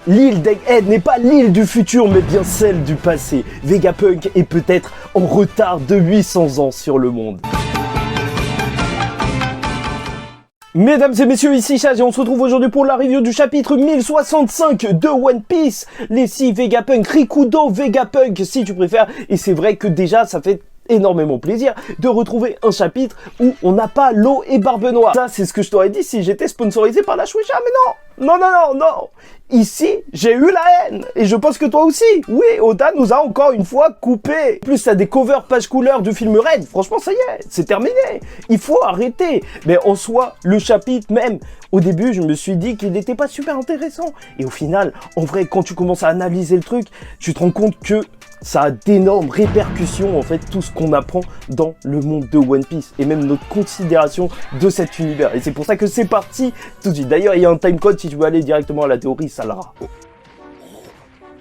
L'île d'Egghead n'est pas l'île du futur, mais bien celle du passé. Vegapunk est peut-être en retard de 800 ans sur le monde. Mesdames et messieurs, ici Chaz et on se retrouve aujourd'hui pour la review du chapitre 1065 de One Piece. Les 6 Vegapunk, Rikudo Vegapunk si tu préfères. Et c'est vrai que déjà ça fait énormément plaisir de retrouver un chapitre où on n'a pas Law et Barbe Noire. Ça c'est ce que je t'aurais dit si j'étais sponsorisé par la Shueisha, mais non. Ici, j'ai eu la haine. Et je pense que toi aussi. Oui, Oda nous a encore une fois coupé. En plus, t'as des covers page couleur du film Red. Franchement, ça y est, c'est terminé. Il faut arrêter. Mais en soi, le chapitre même, au début, je me suis dit qu'il n'était pas super intéressant. Et au final, en vrai, quand tu commences à analyser le truc, tu te rends compte que ça a d'énormes répercussions, en fait, tout ce qu'on apprend dans le monde de One Piece et même notre considération de cet univers. Et c'est pour ça que c'est parti tout de suite. D'ailleurs, il y a un timecode si tu veux aller directement à la théorie, ça l'aura.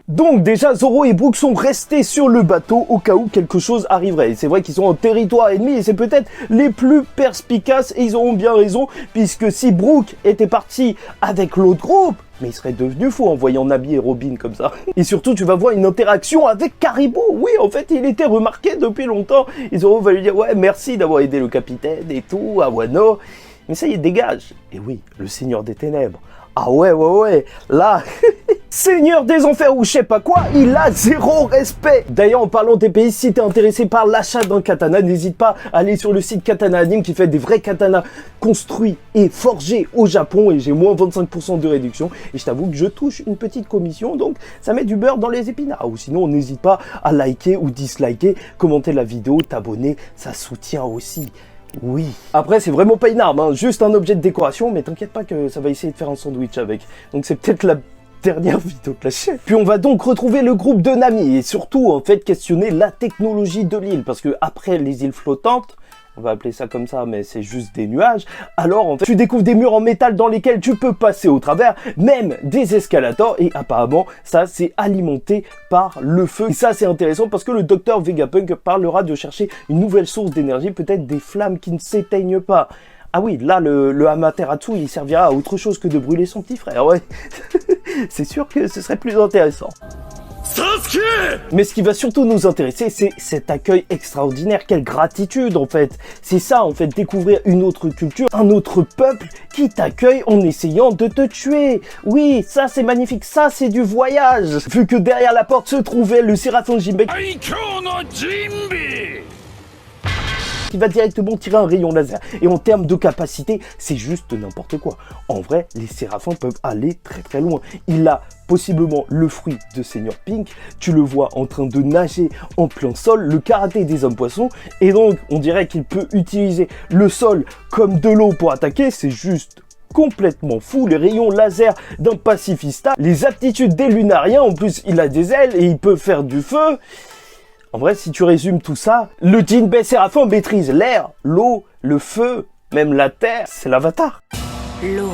Donc déjà, Zoro et Brook sont restés sur le bateau au cas où quelque chose arriverait. Et c'est vrai qu'ils sont en territoire ennemi et c'est peut-être les plus perspicaces et ils auront bien raison puisque si Brook était parti avec l'autre groupe, mais il serait devenu fou en voyant Nami et Robin comme ça. Et surtout, tu vas voir une interaction avec Caribou. Oui, en fait, il était remarqué depuis longtemps. Et Zoro va lui dire, ouais, merci d'avoir aidé le capitaine et tout, à Wano. Mais ça y est, dégage. Et oui, le Seigneur des Ténèbres. Ah ouais, là, Seigneur des Enfers ou je sais pas quoi, il a zéro respect. D'ailleurs, en parlant des pays, si t'es intéressé par l'achat d'un katana, n'hésite pas à aller sur le site Katana Anime qui fait des vrais katanas construits et forgés au Japon et j'ai moins 25% de réduction. Et je t'avoue que je touche une petite commission, donc ça met du beurre dans les épinards. Ou sinon, n'hésite pas à liker ou disliker, commenter la vidéo, t'abonner, ça soutient aussi. Oui. Après, c'est vraiment pas une arme, hein, juste un objet de décoration, mais t'inquiète pas que ça va essayer de faire un sandwich avec. Donc c'est peut-être la dernière vidéo de la chaîne. Puis on va donc retrouver le groupe de Nami et surtout, en fait, questionner la technologie de l'île. Parce que après les îles flottantes, on va appeler ça comme ça, mais c'est juste des nuages. Alors, en fait, tu découvres des murs en métal dans lesquels tu peux passer au travers, même des escalators. Et apparemment, ça, c'est alimenté par le feu. Et ça, c'est intéressant parce que le docteur Vegapunk parlera de chercher une nouvelle source d'énergie, peut-être des flammes qui ne s'éteignent pas. Ah oui, là, le Amaterasu, il servira à autre chose que de brûler son petit frère, ouais. C'est sûr que ce serait plus intéressant. Sasuke! Mais ce qui va surtout nous intéresser, c'est cet accueil extraordinaire. Quelle gratitude, en fait. C'est ça, en fait, découvrir une autre culture, un autre peuple qui t'accueille en essayant de te tuer. Oui, ça, c'est magnifique. Ça, c'est du voyage. Vu que derrière la porte se trouvait le Séraphin Jinbei qui va directement tirer un rayon laser. Et en termes de capacité, c'est juste n'importe quoi. En vrai, les séraphins peuvent aller très très loin. Il a possiblement le fruit de Seigneur Pink, tu le vois en train de nager en plein sol, le karaté des hommes poissons, et donc on dirait qu'il peut utiliser le sol comme de l'eau pour attaquer, c'est juste complètement fou, les rayons laser d'un pacifista, les aptitudes des lunariens, en plus il a des ailes et il peut faire du feu. En vrai, si tu résumes tout ça, le Jinbei Séraphin maîtrise l'air, l'eau, le feu, même la terre, c'est l'avatar. L'eau.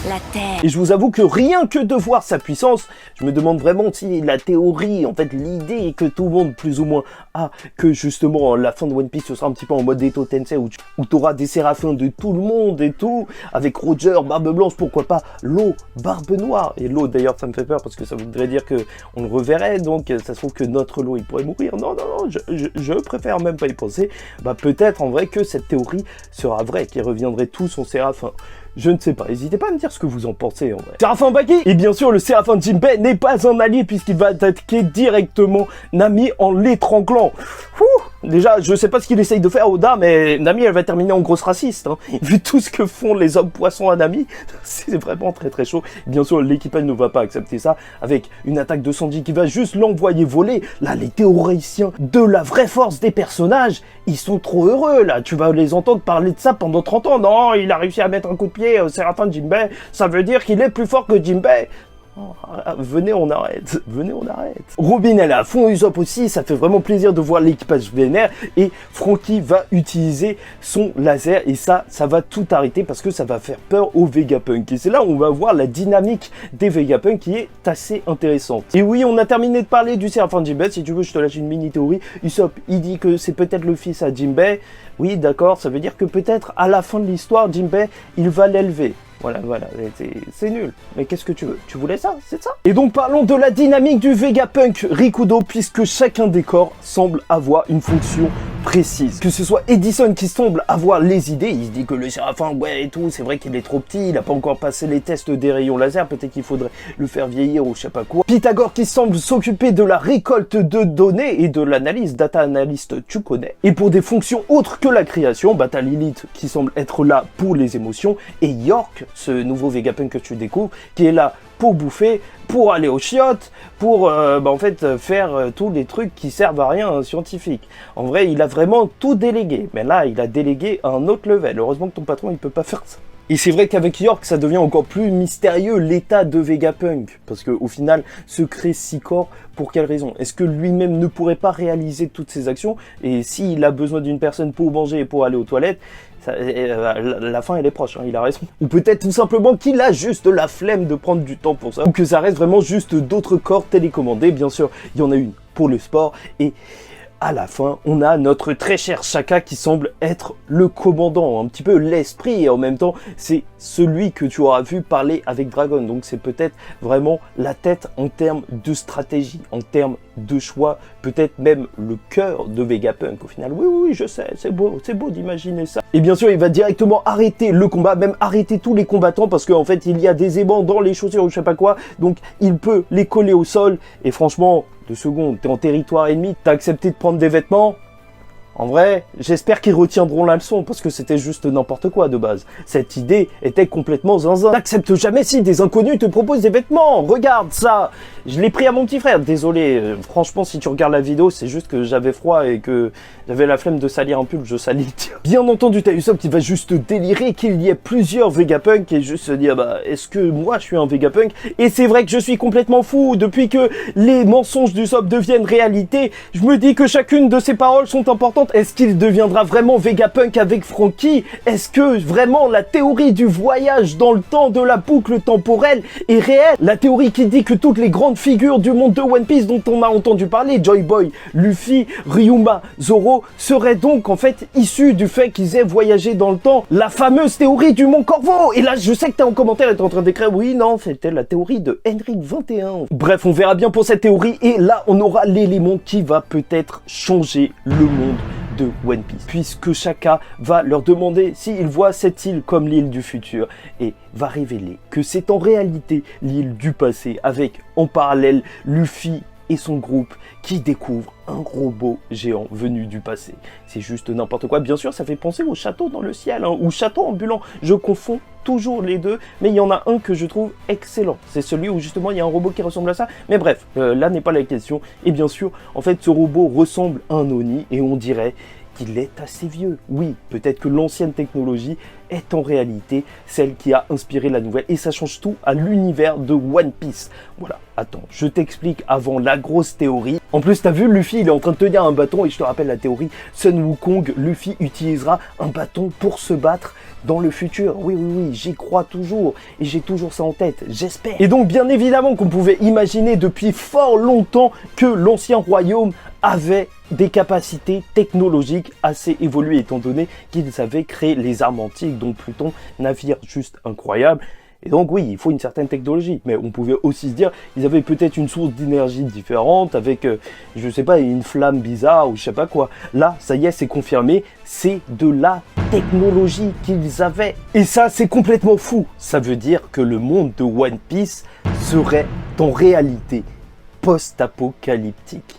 La terre. Et je vous avoue que rien que de voir sa puissance, je me demande vraiment si la théorie, en fait l'idée que tout le monde plus ou moins a, que justement la fin de One Piece ce sera un petit peu en mode Eto Tensei où tu auras des séraphins de tout le monde et tout, avec Roger, Barbe Blanche, pourquoi pas Law, Barbe Noire. Et Law d'ailleurs ça me fait peur parce que ça voudrait dire que on le reverrait, donc ça se trouve que notre Law il pourrait mourir. Non, je préfère même pas y penser. Bah peut-être en vrai que cette théorie sera vraie, qu'ils reviendraient tous en séraphin. Je ne sais pas, n'hésitez pas à me dire ce que vous en pensez en vrai. Séraphin Baki. Et bien sûr, le Séraphin Jinbei n'est pas un allié puisqu'il va attaquer directement Nami en l'étranglant. Déjà, je sais pas ce qu'il essaye de faire Oda, mais Nami, elle va terminer en grosse raciste. Hein. Vu tout ce que font les hommes poissons à Nami, c'est vraiment très très chaud. Bien sûr, l'équipage ne va pas accepter ça, avec une attaque de Sanji qui va juste l'envoyer voler. Là, les théoriciens de la vraie force des personnages, ils sont trop heureux, là. Tu vas les entendre parler de ça pendant 30 ans. Non, il a réussi à mettre un coup de pied au Séraphin Jinbei, ça veut dire qu'il est plus fort que Jinbei. Oh, venez, on arrête. Venez, on arrête. Robin, elle est à fond, Usopp aussi. Ça fait vraiment plaisir de voir l'équipage vénère. Et Franky va utiliser son laser. Et ça va tout arrêter parce que ça va faire peur aux Vegapunk. Et c'est là où on va voir la dynamique des Vegapunk qui est assez intéressante. Et oui, on a terminé de parler du Séraphin Jinbei. Si tu veux, je te lâche une mini théorie. Usopp, il dit que c'est peut-être le fils à Jinbei. Oui, d'accord. Ça veut dire que peut-être à la fin de l'histoire, Jinbei, il va l'élever. Voilà, c'est nul. Mais qu'est-ce que tu veux? Tu voulais ça? C'est ça. Et donc parlons de la dynamique du Vegapunk Rikudo, puisque chacun des corps semble avoir une fonction précise. Que ce soit Edison qui semble avoir les idées, il se dit que le Séraphin, ouais et tout, c'est vrai qu'il est trop petit, il a pas encore passé les tests des rayons laser, peut-être qu'il faudrait le faire vieillir ou je sais pas quoi. Pythagore qui semble s'occuper de la récolte de données et de l'analyse, data analyst tu connais. Et pour des fonctions autres que la création, bah t'as Lilith qui semble être là pour les émotions, et York, ce nouveau Vegapunk que tu découvres, qui est là pour bouffer, pour aller aux chiottes, pour en fait faire tous les trucs qui servent à rien à un scientifique. En vrai, il a vraiment tout délégué, mais là, il a délégué à un autre level. Heureusement que ton patron, il peut pas faire ça. Et c'est vrai qu'avec York, ça devient encore plus mystérieux l'état de Vegapunk. Parce qu'au final, se crée 6 corps, pour quelle raison? Est-ce que lui-même ne pourrait pas réaliser toutes ses actions? Et s'il a besoin d'une personne pour manger et pour aller aux toilettes, la fin elle est proche, hein, il a raison. Ou peut-être tout simplement qu'il a juste la flemme de prendre du temps pour ça. Ou que ça reste vraiment juste d'autres corps télécommandés. Bien sûr, il y en a une pour le sport. Et à la fin, on a notre très cher Shaka qui semble être le commandant, un petit peu l'esprit, et en même temps, c'est celui que tu auras vu parler avec Dragon. Donc c'est peut-être vraiment la tête en termes de stratégie, en termes de choix, peut-être même le cœur de Vegapunk au final. Oui, je sais, c'est beau d'imaginer ça. Et bien sûr, il va directement arrêter le combat, même arrêter tous les combattants, parce qu'en fait, il y a des aimants dans les chaussures ou je sais pas quoi, donc il peut les coller au sol, et franchement, 2 secondes, t'es en territoire ennemi, t'as accepté de prendre des vêtements. En vrai, j'espère qu'ils retiendront la leçon, parce que c'était juste n'importe quoi de base. Cette idée était complètement zinzin. T'acceptes jamais si des inconnus te proposent des vêtements. Regarde ça. Je l'ai pris à mon petit frère. Désolé, franchement, si tu regardes la vidéo, c'est juste que j'avais froid et que j'avais la flemme de salir un pull, je salis. Bien entendu, t'as Usopp qui va juste délirer qu'il y ait plusieurs Vegapunk et juste se dire, bah, est-ce que moi je suis un Vegapunk? Et c'est vrai que je suis complètement fou. Depuis que les mensonges d'Usopp deviennent réalité, je me dis que chacune de ces paroles sont importantes. Est-ce qu'il deviendra vraiment Vegapunk avec Franky? Est-ce que vraiment la théorie du voyage dans le temps de la boucle temporelle est réelle? La théorie qui dit que toutes les grandes figures du monde de One Piece dont on a entendu parler, Joy Boy, Luffy, Ryuma, Zoro, seraient donc en fait issues du fait qu'ils aient voyagé dans le temps. La fameuse théorie du Mont Corvo. Et là, je sais que t'es en commentaire et t'es en train d'écrire, oui, non, c'était la théorie de Henrik 21. Bref, on verra bien pour cette théorie et là, on aura l'élément qui va peut-être changer le monde de One Piece, puisque Shaka va leur demander s'ils voient cette île comme l'île du futur et va révéler que c'est en réalité l'île du passé avec en parallèle Luffy et son groupe qui découvrent un robot géant venu du passé. C'est juste n'importe quoi. Bien sûr, ça fait penser au château dans le ciel, hein, ou château ambulant. Je confonds toujours les deux, mais il y en a un que je trouve excellent. C'est celui où justement il y a un robot qui ressemble à ça. Mais bref, là n'est pas la question. Et bien sûr, en fait, ce robot ressemble à un Oni et on dirait qu'il est assez vieux. Oui, peut-être que l'ancienne technologie est en réalité celle qui a inspiré la nouvelle et ça change tout à l'univers de One Piece. Voilà, attends, je t'explique avant la grosse théorie. En plus, t'as vu, Luffy, il est en train de tenir un bâton et je te rappelle la théorie, Sun Wukong, Luffy utilisera un bâton pour se battre dans le futur. Oui, j'y crois toujours et j'ai toujours ça en tête, j'espère. Et donc, bien évidemment qu'on pouvait imaginer depuis fort longtemps que l'ancien royaume avait des capacités technologiques assez évoluées étant donné qu'ils avaient créé les armes antiques dont Pluton, navire juste incroyable. Et donc oui, il faut une certaine technologie, mais on pouvait aussi se dire ils avaient peut-être une source d'énergie différente avec, je sais pas, une flamme bizarre ou je sais pas quoi. Là, ça y est, c'est confirmé, c'est de la technologie qu'ils avaient. Et ça, c'est complètement fou. Ça veut dire que le monde de One Piece serait en réalité post-apocalyptique.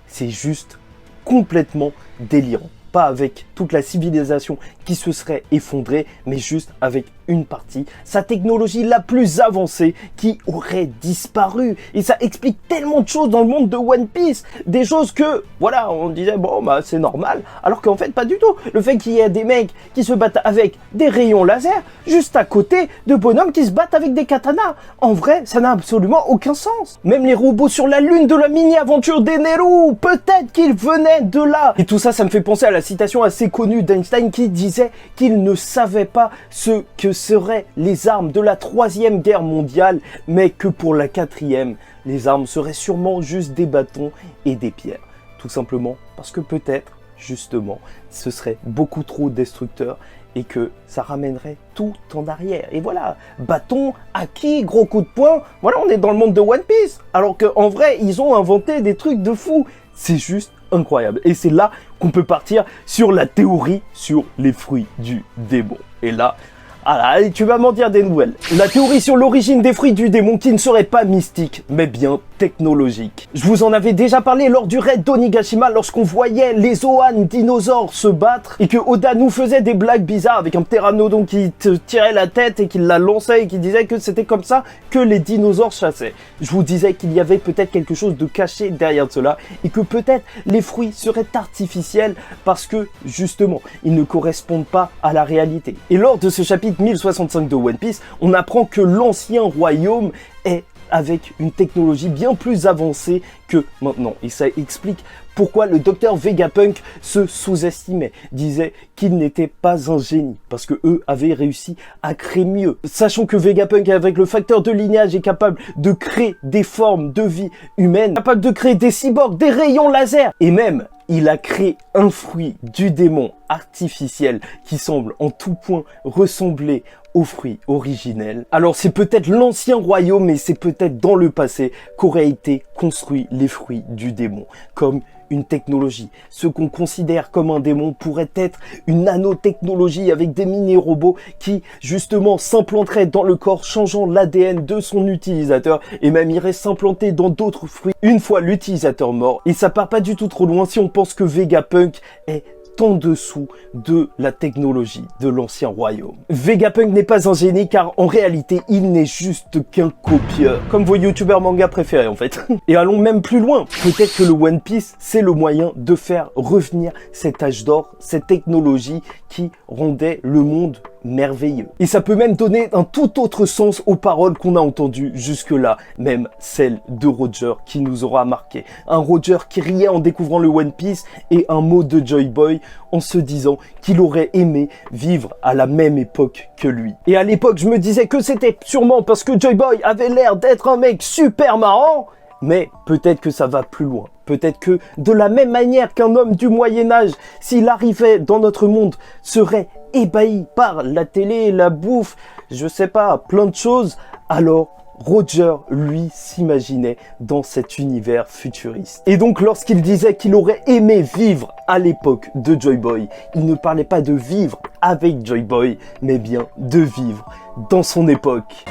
C'est juste complètement délirant. Pas avec toute la civilisation qui se serait effondrée, mais juste avec une partie, sa technologie la plus avancée qui aurait disparu. Et ça explique tellement de choses dans le monde de One Piece. Des choses que, voilà, on disait, bon, bah c'est normal. Alors qu'en fait, pas du tout. Le fait qu'il y ait des mecs qui se battent avec des rayons laser, juste à côté de bonhommes qui se battent avec des katanas. En vrai, ça n'a absolument aucun sens. Même les robots sur la lune de la mini-aventure d'Eneru, peut-être qu'ils venaient de là. Et tout ça, ça me fait penser à la citation assez connue d'Einstein qui disait qu'il ne savait pas ce que seraient les armes de la 3e guerre mondiale, mais que pour la 4e, les armes seraient sûrement juste des bâtons et des pierres. Tout simplement parce que peut-être, justement, ce serait beaucoup trop destructeur et que ça ramènerait tout en arrière. Et voilà, bâton, haki, gros coup de poing, voilà, on est dans le monde de One Piece. Alors qu'en vrai, ils ont inventé des trucs de fou. C'est juste incroyable. Et c'est là qu'on peut partir sur la théorie sur les fruits du démon. Et là, allez, tu vas m'en dire des nouvelles. La théorie sur l'origine des fruits du démon qui ne serait pas mystique, mais bien technologique. Je vous en avais déjà parlé lors du raid d'Onigashima lorsqu'on voyait les Zoan dinosaures se battre et que Oda nous faisait des blagues bizarres avec un pteranodon qui te tirait la tête et qui la lançait et qui disait que c'était comme ça que les dinosaures chassaient. Je vous disais qu'il y avait peut-être quelque chose de caché derrière cela et que peut-être les fruits seraient artificiels parce que justement ils ne correspondent pas à la réalité. Et lors de ce chapitre 1065 de One Piece, on apprend que l'ancien royaume est avec une technologie bien plus avancée que maintenant. Et ça explique pourquoi le docteur Vegapunk se sous-estimait, disait qu'il n'était pas un génie, parce que eux avaient réussi à créer mieux. Sachant que Vegapunk, avec le facteur de lignage, est capable de créer des formes de vie humaine, capable de créer des cyborgs, des rayons laser, et même il a créé un fruit du démon artificiel qui semble en tout point ressembler au fruit originel. Alors c'est peut-être l'ancien royaume, mais c'est peut-être dans le passé qu'auraient été construits les fruits du démon, comme une technologie. Ce qu'on considère comme un démon pourrait être une nanotechnologie avec des mini-robots qui, justement, s'implanteraient dans le corps, changeant l'ADN de son utilisateur et même iraient s'implanter dans d'autres fruits une fois l'utilisateur mort. Et ça part pas du tout trop loin si on pense que Vegapunk est en dessous de la technologie de l'ancien royaume. Vegapunk n'est pas un génie car en réalité il n'est juste qu'un copieur, comme vos youtubeurs manga préférés en fait. Et allons même plus loin, peut-être que le One Piece c'est le moyen de faire revenir cet âge d'or, cette technologie qui rendait le monde merveilleux. Et ça peut même donner un tout autre sens aux paroles qu'on a entendues jusque-là, même celles de Roger qui nous aura marqué. Un Roger qui riait en découvrant le One Piece et un mot de Joy Boy en se disant qu'il aurait aimé vivre à la même époque que lui. Et à l'époque, je me disais que c'était sûrement parce que Joy Boy avait l'air d'être un mec super marrant, mais peut-être que ça va plus loin. Peut-être que de la même manière qu'un homme du Moyen-Âge, s'il arrivait dans notre monde, serait ébahi par la télé, la bouffe, je sais pas, plein de choses, alors Roger, lui, s'imaginait dans cet univers futuriste. Et donc, lorsqu'il disait qu'il aurait aimé vivre à l'époque de Joy Boy, il ne parlait pas de vivre avec Joy Boy, mais bien de vivre dans son époque.